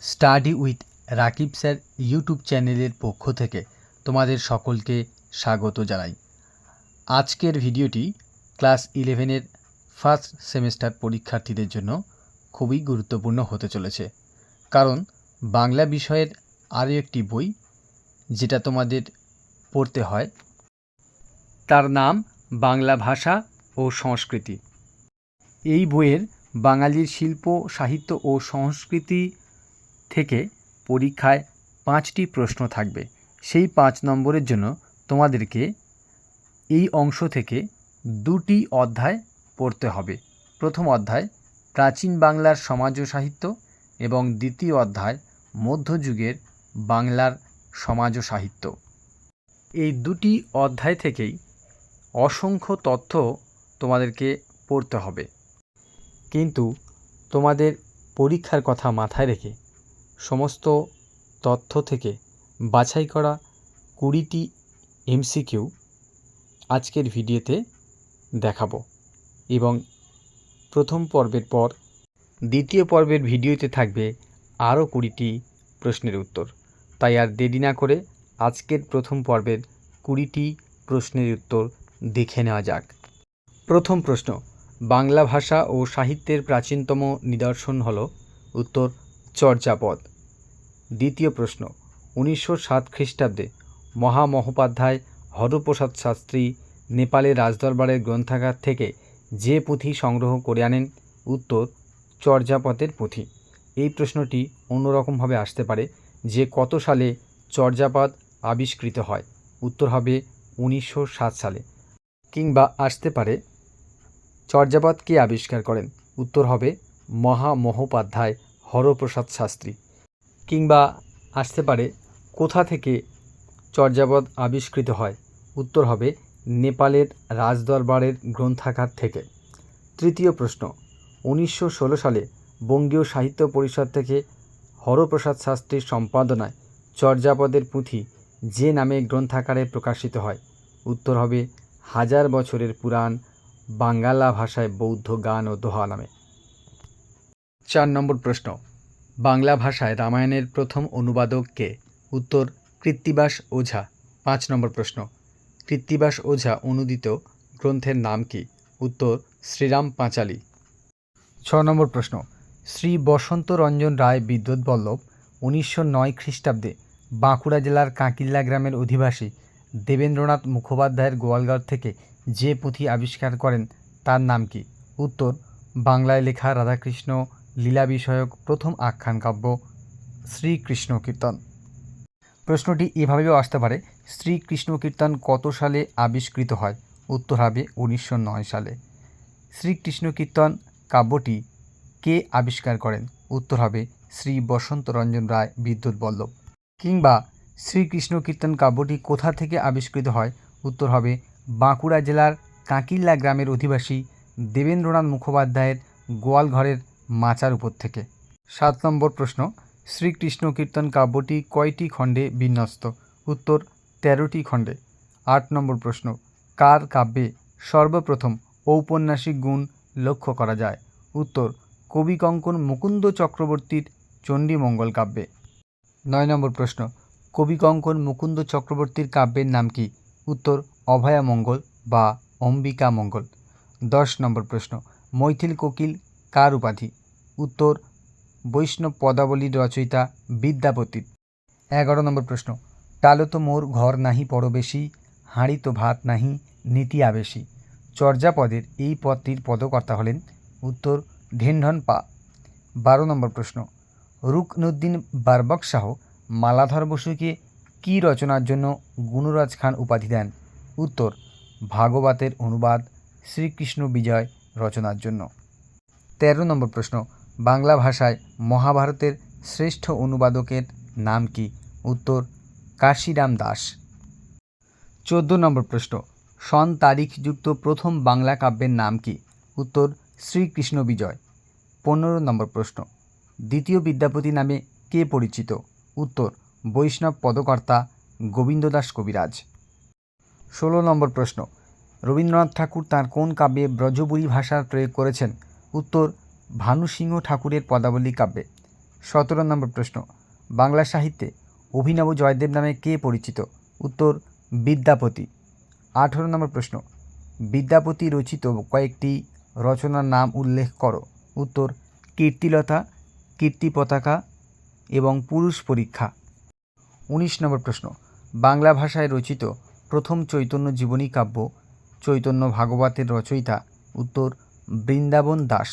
Study with Rakib sir YouTube চ্যানেলের পক্ষ থেকে তোমাদের সকলকে স্বাগত জানাই। আজকের ভিডিওটি ক্লাস 11-এর ফার্স্ট সেমেস্টার পরীক্ষার্থীদের জন্য খুবই গুরুত্বপূর্ণ হতে চলেছে, কারণ বাংলা বিষয়ের আরও একটি বই যেটা তোমাদের পড়তে হয়, তার নাম বাংলা ভাষা ও সংস্কৃতি। এই বইয়ের বাঙালির শিল্প, সাহিত্য ও সংস্কৃতি থেকে পরীক্ষায় 5টি প্রশ্ন থাকবে। সেই 5 নম্বরের জন্য তোমাদেরকে এই অংশ থেকে 2টি অধ্যায় পড়তে হবে। প্রথম অধ্যায় প্রাচীন বাংলার সমাজ ও সাহিত্য এবং দ্বিতীয় অধ্যায় মধ্যযুগের বাংলার সমাজ ও সাহিত্য। এই 2টি অধ্যায় থেকেই অসংখ্য তথ্য তোমাদেরকে পড়তে হবে, কিন্তু তোমাদের পরীক্ষার কথা মাথায় রেখে সমস্ত তথ্য থেকে বাছাই করা 20টি এমসিকিউ আজকের ভিডিওতে দেখাবো, এবং প্রথম পর্বের পর দ্বিতীয় পর্বের ভিডিওতে থাকবে আরও 20টি প্রশ্নের উত্তর। তাই আর দেরি না করে আজকের প্রথম পর্বের 20টি প্রশ্নের উত্তর দেখে নেওয়া যাক। প্রথম প্রশ্ন, বাংলা ভাষা ও সাহিত্যের প্রাচীনতম নিদর্শন হল? উত্তর চর্যাপদ। দ্বিতীয় প্রশ্ন, 1907 খ্রিস্টাব্দে মহামহোপাধ্যায় হরপ্রসাদ শাস্ত্রী নেপালের রাজদরবারের গ্রন্থাগার থেকে যে পুঁথি সংগ্রহ করে আনেন? উত্তর চর্যাপদের পুঁথি। এই প্রশ্নটি অন্যরকমভাবে আসতে পারে যে কত সালে চর্যাপদ আবিষ্কৃত হয়? উত্তর হবে 1907 সালে। কিংবা আসতে পারে চর্যাপদ কে আবিষ্কার করেন? উত্তর হবে মহামহোপাধ্যায় হরপ্রসাদ শাস্ত্রী। কিংবা আসতে পারে কোথা থেকে চর্যাপদ আবিষ্কৃত হয়? উত্তর হবে নেপালের রাজদরবারের গ্রন্থাগার থেকে। তৃতীয় প্রশ্ন, 1916 সালে বঙ্গীয় সাহিত্য পরিষদ থেকে হরপ্রসাদ শাস্ত্রীর সম্পাদনায় চর্যাপদের পুঁথি যে নামে গ্রন্থাকারে প্রকাশিত হয়? উত্তর হবে 1000 বছরের পুরাণ বাঙ্গালা ভাষায় বৌদ্ধ গান ও দোহা নামে। 4 নম্বর প্রশ্ন, বাংলা ভাষায় রামায়ণের প্রথম অনুবাদক কে? উত্তর কৃত্তিবাস ওঝা। 5 নম্বর প্রশ্ন, কৃত্তিবাস ওঝা অনুদিত গ্রন্থের নাম কি? উত্তর শ্রীরাম পাঁচালী। 6 নম্বর প্রশ্ন, শ্রী বসন্ত রঞ্জন রায় বিদ্যুৎ বল্লভ 1909 খ্রিস্টাব্দে বাঁকুড়া জেলার কাঁকিল্লা গ্রামের অধিবাসী দেবেন্দ্রনাথ মুখোপাধ্যায়ের গোয়ালঘর থেকে যে পুঁথি আবিষ্কার করেন তার নাম কি? উত্তর বাংলায় লেখা রাধাকৃষ্ণ লীলা বিষয়ক প্রথম আখ্যান কাব্য শ্রীকৃষ্ণ কীর্তন। প্রশ্নটি এভাবেও আসতে পারে, শ্রীকৃষ্ণ কীর্তন কত সালে আবিষ্কৃত হয়? উত্তর হবে 1909 সালে। শ্রীকৃষ্ণ কীর্তন কাব্যটি কে আবিষ্কার করেন? উত্তর হবে শ্রী বসন্ত রঞ্জন রায় বিদ্যুৎ বল্লভ। কিংবা শ্রীকৃষ্ণ কীর্তন কাব্যটি কোথা থেকে আবিষ্কৃত হয়? উত্তর হবে বাঁকুড়া জেলার কাঁকিল্লা গ্রামের অধিবাসী দেবেন্দ্রনাথ মুখোপাধ্যায়ের গোয়ালঘরের মাচার উপর থেকে। 7 নম্বর প্রশ্ন, শ্রীকৃষ্ণ কীর্তন কাব্যটি কয়টি খণ্ডে বিন্যস্ত? উত্তর 13টি খণ্ডে। 8 নম্বর প্রশ্ন, কার কাব্যে সর্বপ্রথম ঔপন্যাসিক গুণ লক্ষ্য করা যায়? উত্তর কবিকঙ্কন মুকুন্দ চক্রবর্তীর চণ্ডীমঙ্গল কাব্যে। 9 নম্বর প্রশ্ন, কবিকঙ্কন মুকুন্দ চক্রবর্তীর কাব্যের নাম কি? উত্তর অভয়ামঙ্গল বা অম্বিকা মঙ্গল। 10 নম্বর প্রশ্ন, মৈথিল কোকিল কার উপাধি? উত্তর বৈষ্ণব পদাবলীর রচয়িতা বিদ্যাপতির। 11 নম্বর প্রশ্ন, টালো তো মোর ঘর নাহি পরবেশী, হাঁড়ি তো ভাত নাহি নীতি আবেশী। চর্যাপদের এই পদটির পদকর্তা হলেন? উত্তর ঢেনঢন পা। 12 নম্বর প্রশ্ন, রুকনুদ্দিন বারবকশাহ মালাধর বসুকে কী রচনার জন্য গুণরাজ খান উপাধি দেন? উত্তর ভাগবতের অনুবাদ শ্রীকৃষ্ণ বিজয় রচনার জন্য। 13 নম্বর প্রশ্ন, বাংলা ভাষায় মহাভারতের শ্রেষ্ঠ অনুবাদকের নাম কি? উত্তর কাশিরাম দাস। 14 নম্বর প্রশ্ন, সন তারিখযুক্ত প্রথম বাংলা কাব্যের নাম কি? উত্তর শ্রীকৃষ্ণ বিজয়। 15 নম্বর প্রশ্ন, দ্বিতীয় বিদ্যাপতি নামে কে পরিচিত? উত্তর বৈষ্ণব পদকর্তা গোবিন্দদাস কবিরাজ। 16 নম্বর প্রশ্ন, রবীন্দ্রনাথ ঠাকুর তাঁর কোন কাব্যে ব্রজবুলি ভাষার প্রয়োগ করেছেন? উত্তর ভানুসিংহ ঠাকুরের পদাবলী কাব্যে। 17 নম্বর প্রশ্ন, বাংলা সাহিত্যে অভিনব জয়দেব নামে কে পরিচিত? উত্তর বিদ্যাপতি। 18 নম্বর প্রশ্ন, বিদ্যাপতি রচিত কয়েকটি রচনার নাম উল্লেখ করো। উত্তর কীর্তিলতা, কীর্তি পতাকা এবং পুরুষ পরীক্ষা। 19 নম্বর প্রশ্ন, বাংলা ভাষায় রচিত প্রথম চৈতন্য জীবনী কাব্য চৈতন্য ভাগবতের রচয়িতা। উত্তর বৃন্দাবন দাস।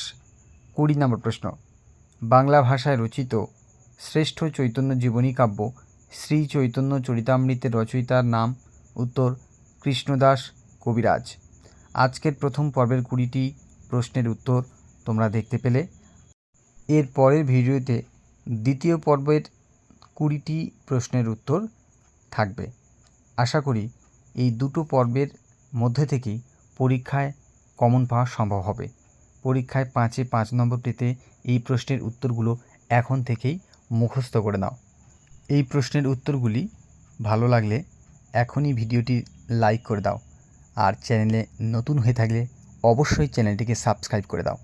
20 নম্বর প্রশ্ন, বাংলা ভাষায় রচিত শ্রেষ্ঠ চৈতন্য জীবনী কাব্য শ্রী চৈতন্য চরিতামৃতের রচয়িতার নাম। উত্তর কৃষ্ণদাস কবিরাজ। আজকের প্রথম পর্বের 20টি প্রশ্নের উত্তর তোমরা দেখতে পেলে। এর পরের ভিডিওতে দ্বিতীয় পর্বের 20টি প্রশ্নের উত্তর থাকবে। আশা করি এই দুটো পর্বের মধ্যে থেকেই পরীক্ষায় কমন পাওয়া সম্ভব হবে। পরীক্ষায় 5-এ 5 নম্বর পেতে এই প্রশ্নের উত্তরগুলো এখন থেকেই মুখস্থ করে নাও। এই প্রশ্নের উত্তরগুলি ভালো লাগলে এখনই ভিডিওটি লাইক করে দাও, আর চ্যানেলে নতুন হয়ে থাকলে অবশ্যই চ্যানেলটিকে সাবস্ক্রাইব করে দাও।